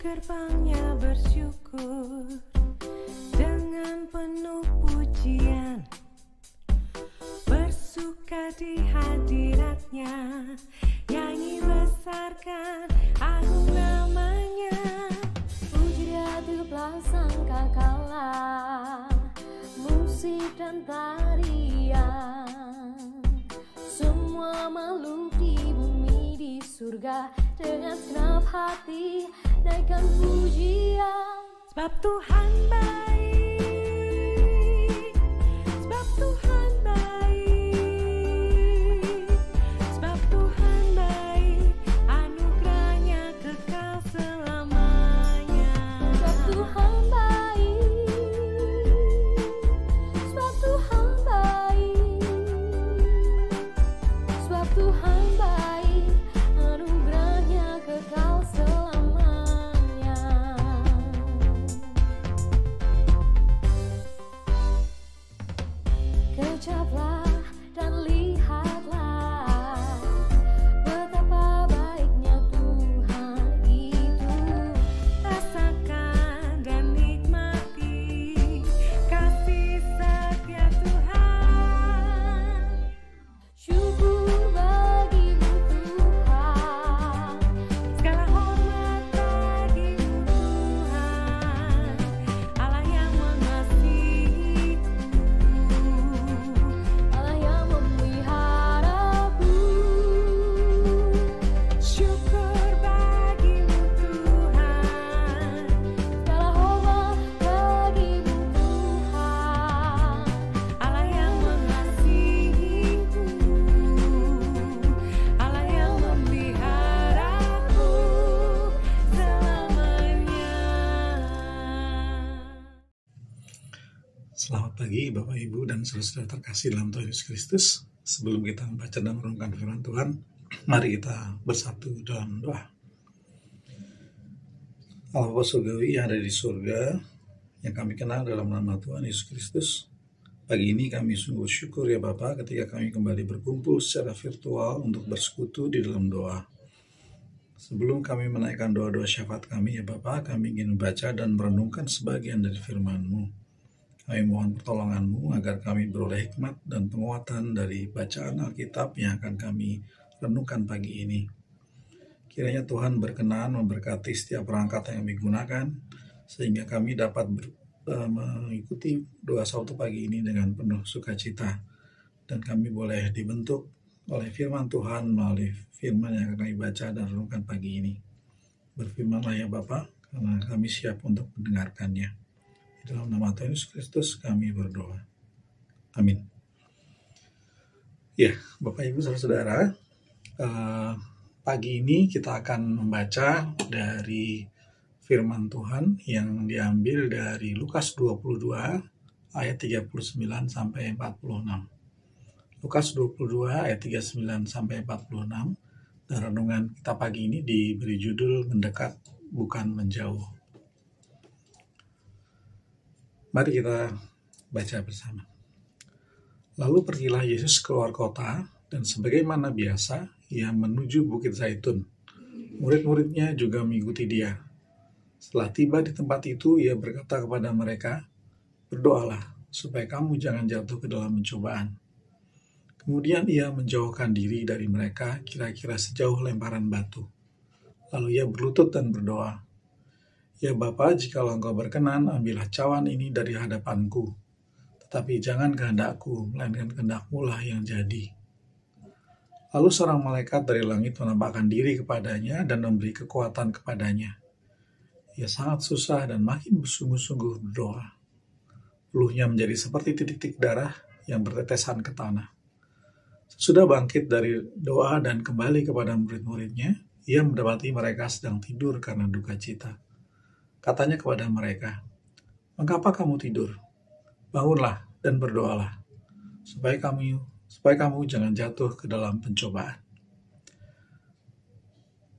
gerbangnya bersyukur dengan penuh pujian, bersuka di hadiratnya, nyanyi besarkan agung namanya. Puji dia 17 sangka kalah, musik dan tarian, semua makhluk di bumi di surga dengan segenap hati naikkan pujian. Sebab Tuhan baik, sebab Tuhan baik, sebab Tuhan baik, anugerahnya kekal selamanya. Sebab Tuhan baik, sebab Tuhan baik, sebab Tuhan baik, anugerahnya kekal selamanya. Kecaplah dan lihatlah betapa baiknya Tuhan itu. Rasakan dan nikmati kasih setia Tuhan. Syukur bagimu Tuhan, Segala hormat bagimu Tuhan, Allah yang mengasihiku, Allah yang memeliharaku. syukur bagimu Tuhan, Segala hormat bagimu Tuhan, Allah yang mengasihiku, Allah yang memeliharaku selamanya. Selamat pagi Bapak Ibu dan saudara-saudara terkasih dalam Tuhan Yesus Kristus. Sebelum kita membaca dan merenungkan firman Tuhan, mari kita bersatu dalam doa. Allah Bapa Surgawi yang ada di surga, yang kami kenal dalam nama Tuhan Yesus Kristus. Pagi ini kami sungguh bersyukur ya Bapa ketika kami kembali berkumpul secara virtual untuk bersekutu di dalam doa. Sebelum kami menaikkan doa-doa syafaat kami, ya Bapa, kami ingin membaca dan merenungkan sebagian dari firman-Mu. Kami mohon pertolongan-Mu agar kami beroleh hikmat dan penguatan dari bacaan Alkitab yang akan kami renungkan pagi ini. Kiranya Tuhan berkenan memberkati setiap perangkat yang kami gunakan, sehingga kami dapat mengikuti doa Sabtu pagi ini dengan penuh sukacita. Dan kami boleh dibentuk oleh firman Tuhan melalui firman yang akan kami baca dan renungkan pagi ini. Berfirmanlah ya Bapa, karena kami siap untuk mendengarkannya. Di dalam nama Tuhan Yesus Kristus kami berdoa. Amin. Ya, Bapak Ibu Saudara-saudara, pagi ini kita akan membaca dari firman Tuhan yang diambil dari Lukas 22 ayat 39 sampai 46. Lukas 22 ayat 39 sampai 46, dan renungan kita pagi ini diberi judul mendekat bukan menjauh. Mari kita baca bersama. Lalu pergilah Yesus keluar kota, dan sebagaimana biasa, ia menuju Bukit Zaitun. Murid-muridnya juga mengikuti dia. Setelah tiba di tempat itu, ia berkata kepada mereka, "Berdoalah, supaya kamu jangan jatuh ke dalam pencobaan." Kemudian ia menjauhkan diri dari mereka kira-kira sejauh lemparan batu. Lalu ia berlutut dan berdoa, "Ya Bapa, jikalau Engkau berkenan, ambillah cawan ini dari hadapanku. Tetapi jangan kehendakku, melainkan kehendak-Mu lah yang jadi." Lalu seorang malaikat dari langit menampakkan diri kepadanya dan memberi kekuatan kepadanya. Ia sangat susah dan makin bersungguh-sungguh berdoa. Peluhnya menjadi seperti titik-titik darah yang bertetesan ke tanah. Sudah bangkit dari doa dan kembali kepada murid-muridnya, ia mendapati mereka sedang tidur karena duka cita. Katanya kepada mereka, "Mengapa kamu tidur? Bangunlah dan berdoalah, supaya kamu jangan jatuh ke dalam pencobaan."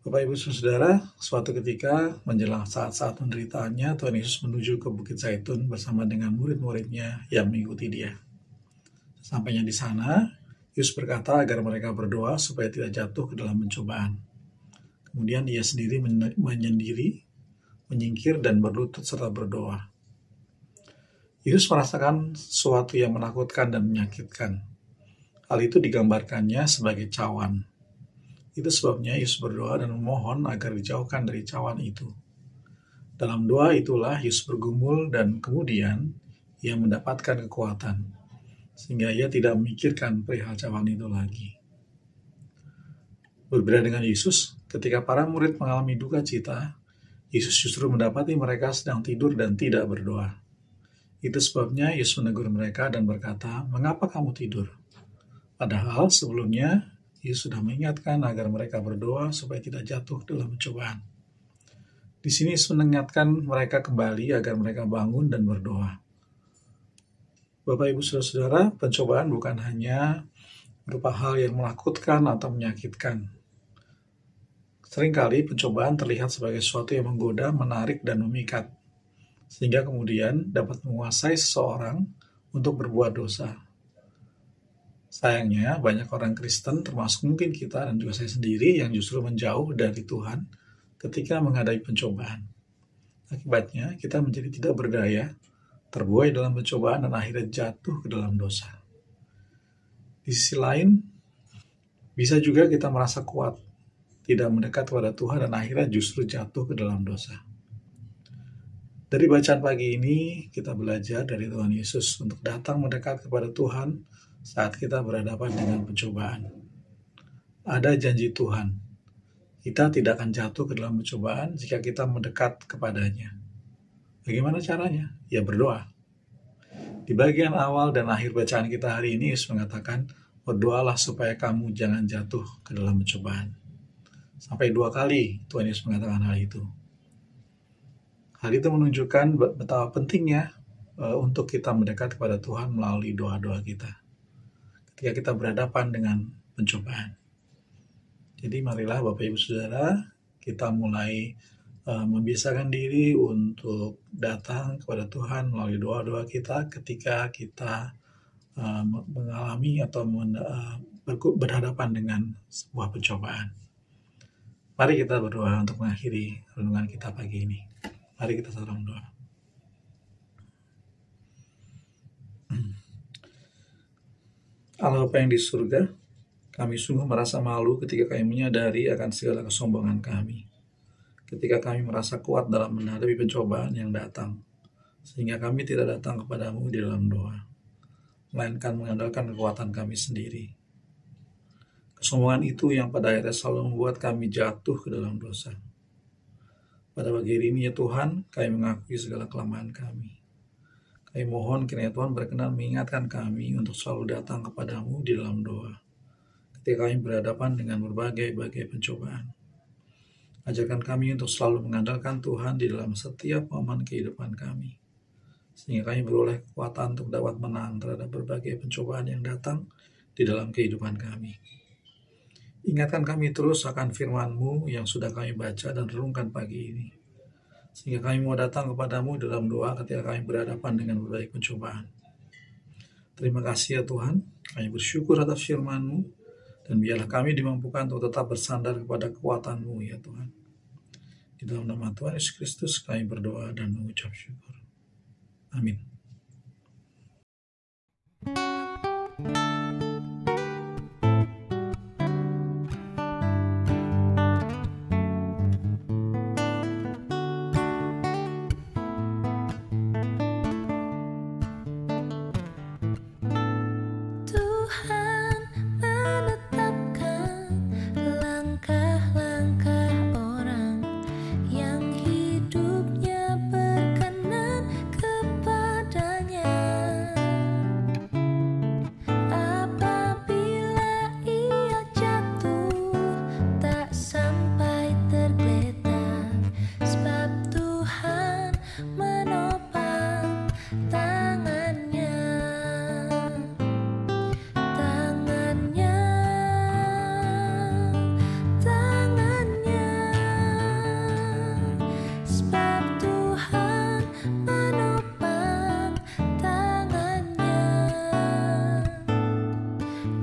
Bapak Ibu Saudara, suatu ketika menjelang saat-saat penderitaannya, Tuhan Yesus menuju ke Bukit Zaitun bersama dengan murid-muridnya yang mengikuti dia. Sampainya di sana, Yesus berkata agar mereka berdoa supaya tidak jatuh ke dalam pencobaan. Kemudian ia sendiri menyendiri, menyingkir dan berlutut serta berdoa. Yesus merasakan sesuatu yang menakutkan dan menyakitkan. Hal itu digambarkannya sebagai cawan. Itu sebabnya Yesus berdoa dan memohon agar dijauhkan dari cawan itu. Dalam doa itulah Yesus bergumul dan kemudian ia mendapatkan kekuatan, sehingga ia tidak memikirkan perihal cawan itu lagi. Berbeda dengan Yesus, ketika para murid mengalami duka cita, Yesus justru mendapati mereka sedang tidur dan tidak berdoa. Itu sebabnya Yesus menegur mereka dan berkata, "Mengapa kamu tidur?" Padahal sebelumnya Yesus sudah mengingatkan agar mereka berdoa supaya tidak jatuh dalam pencobaan. Di sini Yesus mengingatkan mereka kembali agar mereka bangun dan berdoa. Bapak Ibu Saudara, pencobaan bukan hanya berupa hal yang menakutkan atau menyakitkan. Seringkali pencobaan terlihat sebagai sesuatu yang menggoda, menarik, dan memikat, sehingga kemudian dapat menguasai seseorang untuk berbuat dosa. Sayangnya, banyak orang Kristen, termasuk mungkin kita dan juga saya sendiri, yang justru menjauh dari Tuhan ketika menghadapi pencobaan. Akibatnya, kita menjadi tidak berdaya, terbuai dalam pencobaan dan akhirnya jatuh ke dalam dosa. Di sisi lain, bisa juga kita merasa kuat, tidak mendekat kepada Tuhan dan akhirnya justru jatuh ke dalam dosa. Dari bacaan pagi ini, kita belajar dari Tuhan Yesus untuk datang mendekat kepada Tuhan saat kita berhadapan dengan pencobaan. Ada janji Tuhan, kita tidak akan jatuh ke dalam pencobaan jika kita mendekat kepadanya. Bagaimana caranya? Ya berdoa. Di bagian awal dan akhir bacaan kita hari ini, Yesus mengatakan, "Berdoalah supaya kamu jangan jatuh ke dalam pencobaan." Sampai 2 kali Tuhan Yesus mengatakan hal itu. Hal itu menunjukkan betapa pentingnya untuk kita mendekat kepada Tuhan melalui doa-doa kita ketika kita berhadapan dengan pencobaan. Jadi marilah Bapak Ibu Saudara, kita mulai membiasakan diri untuk datang kepada Tuhan melalui doa-doa kita ketika kita mengalami atau berhadapan dengan sebuah pencobaan. Mari kita berdoa untuk mengakhiri renungan kita pagi ini. Mari kita salam doa. Allah Bapa yang di surga, kami sungguh merasa malu ketika kami menyadari akan segala kesombongan kami. Ketika kami merasa kuat dalam menghadapi pencobaan yang datang, sehingga kami tidak datang kepadamu di dalam doa, melainkan mengandalkan kekuatan kami sendiri. Kesombongan itu yang pada akhirnya selalu membuat kami jatuh ke dalam dosa. Pada pagi hari ini ya Tuhan, kami mengakui segala kelemahan kami. Kami mohon kiranya Tuhan berkenan mengingatkan kami untuk selalu datang kepadamu di dalam doa, ketika kami berhadapan dengan berbagai pencobaan. Ajarkan kami untuk selalu mengandalkan Tuhan di dalam setiap momen kehidupan kami, sehingga kami beroleh kekuatan untuk dapat menang terhadap berbagai pencobaan yang datang di dalam kehidupan kami. Ingatkan kami terus akan firman-Mu yang sudah kami baca dan renungkan pagi ini, sehingga kami mau datang kepadamu dalam doa ketika kami berhadapan dengan berbagai pencobaan. Terima kasih ya Tuhan, kami bersyukur atas firman-Mu, dan biarlah kami dimampukan untuk tetap bersandar kepada kekuatan-Mu ya Tuhan. Di dalam nama Tuhan Yesus Kristus kami berdoa dan mengucap syukur. Amin. Tuhan menetapkan langkah-langkah orang yang hidupnya berkenan kepadanya. Apabila ia jatuh, tak sampai tergeletak, sebab Tuhan menopang tangannya. Sebab Tuhan menopang tangannya.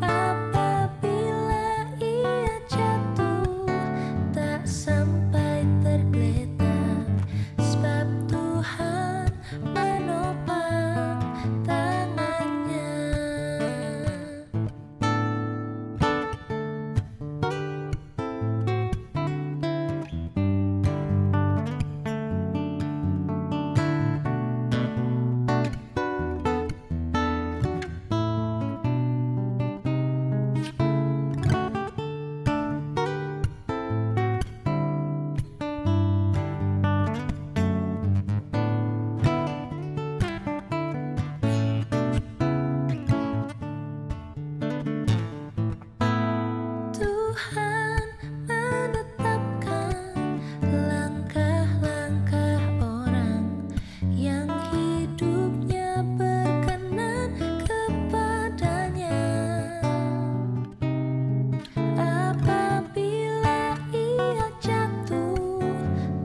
Apabila ia jatuh, tak sampai tergeletak, sebab Tuhan menopang tangannya. Tuhan menetapkan langkah-langkah orang yang hidupnya berkenan kepadanya. Apabila ia jatuh,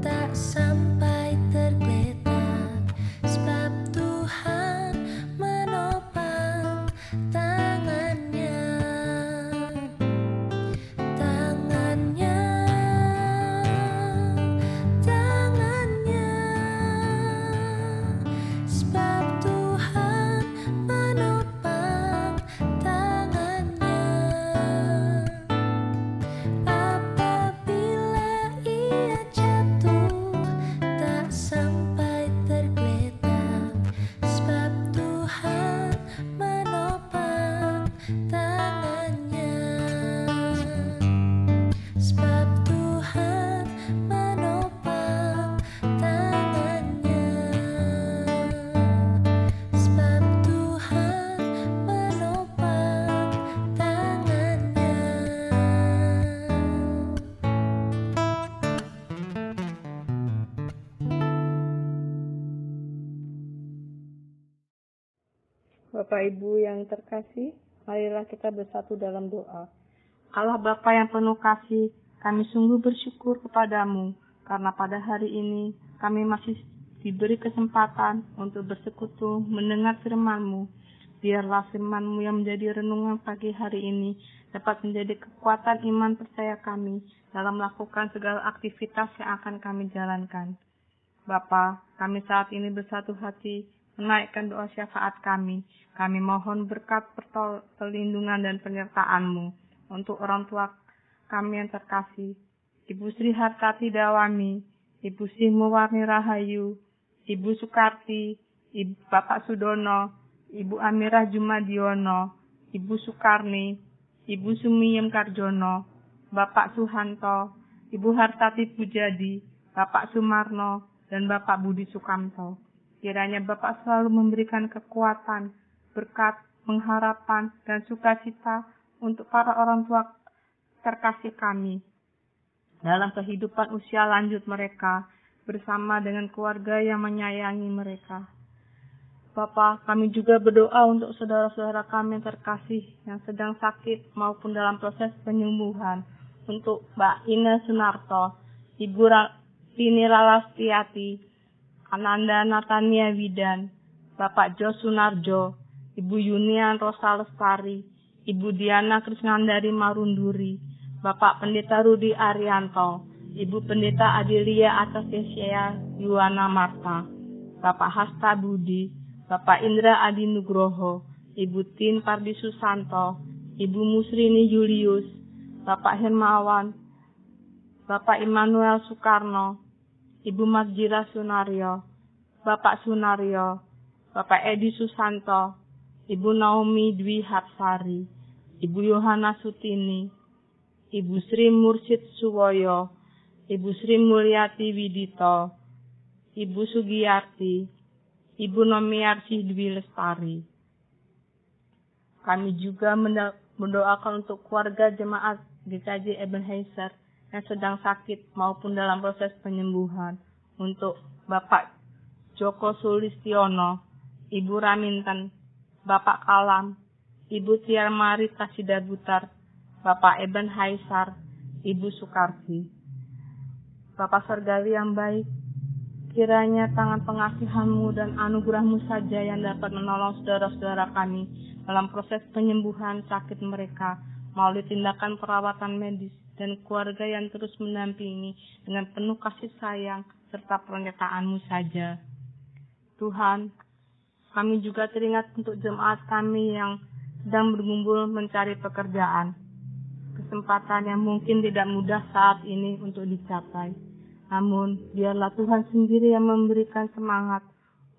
tak sampai tergeletak, sebab Tuhan menopang tangannya. Sebab Tuhan menopang tangannya. Apabila ia jatuh, tak sampai tergeletak, sebab Tuhan menopang tangannya. Sebab Tuhan menopang tangannya. Sebab Tuhan menopang tangannya. Bapak Ibu yang terkasih, marilah kita bersatu dalam doa. Allah Bapa yang penuh kasih, kami sungguh bersyukur kepadamu, karena pada hari ini kami masih diberi kesempatan untuk bersekutu mendengar firman-Mu. Biarlah firman-Mu yang menjadi renungan pagi hari ini dapat menjadi kekuatan iman percaya kami dalam melakukan segala aktivitas yang akan kami jalankan. Bapa, kami saat ini bersatu hati menaikkan doa syafaat kami. Kami mohon berkat perlindungan dan penyertaan-Mu untuk orang tua kami yang terkasih, Ibu Sri Hartati Dawami, Ibu Sri Muwarni Rahayu, Ibu Sukarti, Bapak Sudono, Ibu Amirah Jumadiono, Ibu Sukarni, Ibu Sumiyem Karjono, Bapak Suhanto, Ibu Hartati Pujadi, Bapak Sumarno, dan Bapak Budi Sukamto. Kiranya Bapak selalu memberikan kekuatan, berkat, pengharapan, dan sukacita untuk para orang tua terkasih kami dalam kehidupan usia lanjut mereka bersama dengan keluarga yang menyayangi mereka. Bapa, kami juga berdoa untuk saudara-saudara kami yang terkasih yang sedang sakit maupun dalam proses penyembuhan. Untuk Mbak Ina Sunarto, Ibu Rini Lalastiati, Ananda Natania Widan, Bapak Jo Sunarjo, Ibu Yunian Rosa Lestari, Ibu Diana Krisnandari Marunduri, Bapak Pendeta Rudi Arianto, Ibu Pendeta Adilia Atasesia Yuwana Marta, Bapak Hasta Budi, Bapak Indra Adi Nugroho, Ibu Tin Pardi Susanto, Ibu Musrini Julius, Bapak Hermawan, Bapak Immanuel Soekarno, Ibu Marjira Sunario, Bapak Sunario, Bapak Edi Susanto, Ibu Naomi Dwi Hapsari, Ibu Yohana Sutini, Ibu Sri Mursid Suwoyo, Ibu Sri Mulyati Widito, Ibu Sugiyarti, Ibu Nomiarsih Dwi Lestari. Kami juga mendoakan untuk keluarga jemaat GKJ Ebenezer yang sedang sakit maupun dalam proses penyembuhan. Untuk Bapak Joko Sulistiono, Ibu Raminten, Bapak Kalam, Ibu Tiarmari Tasida Butar, Bapak Eben Haisar, Ibu Sukarti. Bapak Surgawi yang baik, kiranya tangan pengasihan-Mu dan anugerah-Mu saja yang dapat menolong saudara-saudara kami dalam proses penyembuhan sakit mereka melalui tindakan perawatan medis dan keluarga yang terus mendampingi dengan penuh kasih sayang serta penyertaan-Mu saja. Tuhan, kami juga teringat untuk jemaat kami yang sedang bergumul mencari pekerjaan. Kesempatan yang mungkin tidak mudah saat ini untuk dicapai. Namun, biarlah Tuhan sendiri yang memberikan semangat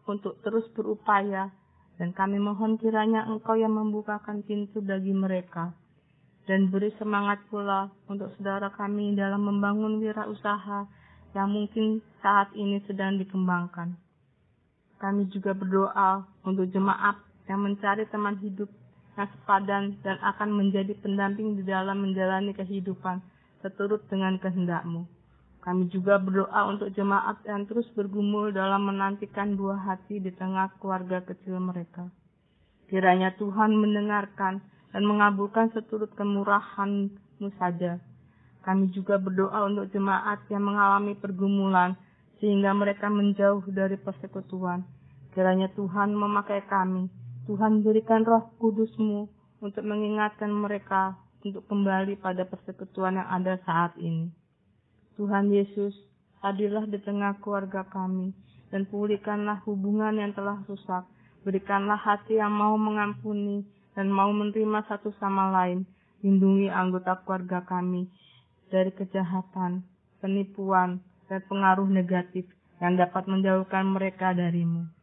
untuk terus berupaya, dan kami mohon kiranya Engkau yang membukakan pintu bagi mereka. Dan beri semangat pula untuk saudara kami dalam membangun wirausaha yang mungkin saat ini sedang dikembangkan. Kami juga berdoa untuk jemaat yang mencari teman hidup yang sepadan dan akan menjadi pendamping di dalam menjalani kehidupan seturut dengan kehendak-Mu. Kami juga berdoa untuk jemaat yang terus bergumul dalam menantikan buah hati di tengah keluarga kecil mereka. Kiranya Tuhan mendengarkan dan mengabulkan seturut kemurahan-Mu saja. Kami juga berdoa untuk jemaat yang mengalami pergumulan sehingga mereka menjauh dari persekutuan. Kiranya Tuhan memakai kami. Tuhan berikan Roh Kudus-Mu untuk mengingatkan mereka untuk kembali pada persekutuan yang ada saat ini. Tuhan Yesus, hadirlah di tengah keluarga kami dan pulihkanlah hubungan yang telah rusak. Berikanlah hati yang mau mengampuni dan mau menerima satu sama lain. Lindungi anggota keluarga kami dari kejahatan, penipuan, dan pengaruh negatif yang dapat menjauhkan mereka dari-Mu.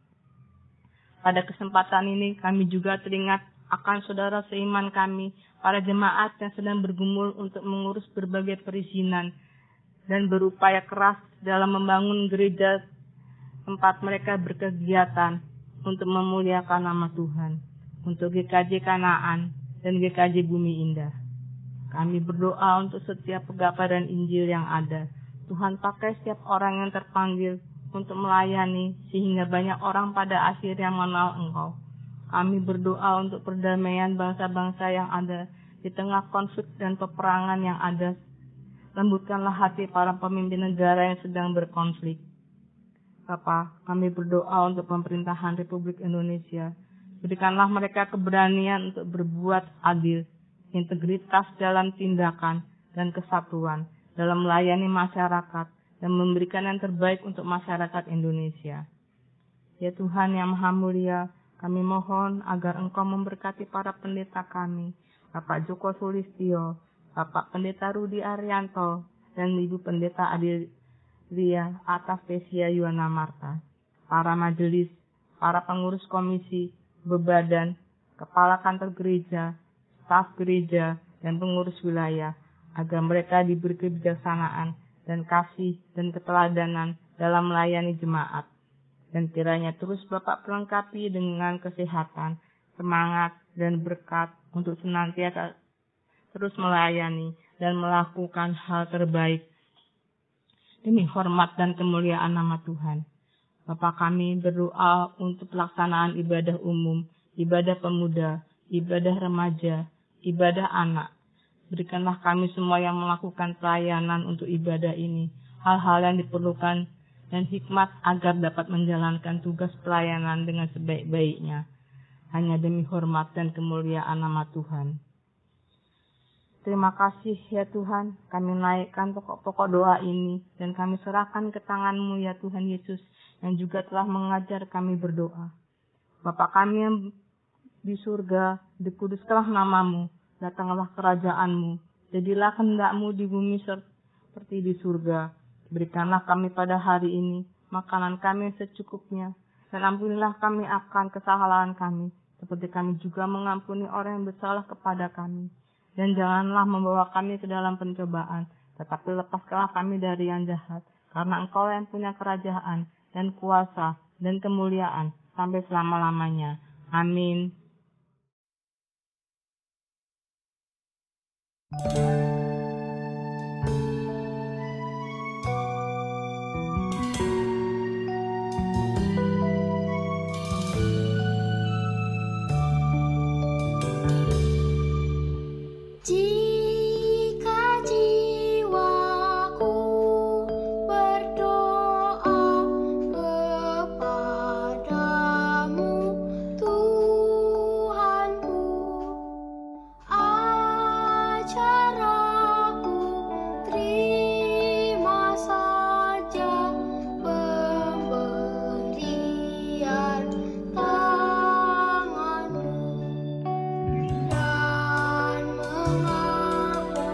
Pada kesempatan ini kami juga teringat akan saudara seiman kami, para jemaat yang sedang bergumul untuk mengurus berbagai perizinan dan berupaya keras dalam membangun gereja tempat mereka berkegiatan untuk memuliakan nama Tuhan, untuk GKJ Kanaan dan GKJ Bumi Indah. Kami berdoa untuk setiap pegawai dan Injil yang ada. Tuhan pakai setiap orang yang terpanggil untuk melayani sehingga banyak orang pada akhirnya mengenal Engkau. Kami berdoa untuk perdamaian bangsa-bangsa yang ada di tengah konflik dan peperangan yang ada. Lembutkanlah hati para pemimpin negara yang sedang berkonflik. Bapa, kami berdoa untuk pemerintahan Republik Indonesia. Berikanlah mereka keberanian untuk berbuat adil, integritas dalam tindakan, dan kesatuan dalam melayani masyarakat dan memberikan yang terbaik untuk masyarakat Indonesia. Ya Tuhan yang Maha Mulia, kami mohon agar Engkau memberkati para pendeta kami, Bapak Joko Sulistyo, Bapak Pendeta Rudi Arianto, dan Ibu Pendeta Adilia Atavesia Yuwana Marta, para majelis, para pengurus komisi, bebadan, kepala kantor gereja, staf gereja, dan pengurus wilayah, agar mereka diberi kebijaksanaan dan kasih dan keteladanan dalam melayani jemaat. Dan kiranya terus Bapak pelengkapi dengan kesehatan, semangat, dan berkat untuk senantiasa terus melayani dan melakukan hal terbaik demi hormat dan kemuliaan nama Tuhan. Bapa kami berdoa untuk pelaksanaan ibadah umum, ibadah pemuda, ibadah remaja, ibadah anak. Berikanlah kami semua yang melakukan pelayanan untuk ibadah ini, hal-hal yang diperlukan dan hikmat agar dapat menjalankan tugas pelayanan dengan sebaik-baiknya, hanya demi hormat dan kemuliaan nama Tuhan. Terima kasih ya Tuhan, kami naikkan pokok-pokok doa ini dan kami serahkan ke tangan-Mu ya Tuhan Yesus, yang juga telah mengajar kami berdoa. Bapa kami yang di surga, dikuduskanlah nama-Mu, datanglah kerajaan-Mu, jadilah kehendak-Mu di bumi seperti di surga. Berikanlah kami pada hari ini makanan kami secukupnya, dan ampunilah kami akan kesalahan kami, seperti kami juga mengampuni orang yang bersalah kepada kami. Dan janganlah membawa kami ke dalam pencobaan, tetapi lepaskanlah kami dari yang jahat, karena Engkau yang punya kerajaan, dan kuasa, dan kemuliaan, sampai selama-lamanya. Amin. Jika jiwaku berdoa kepadamu, Tuhanku, ajar aku terima saja pemberian tanganmu dan mengaku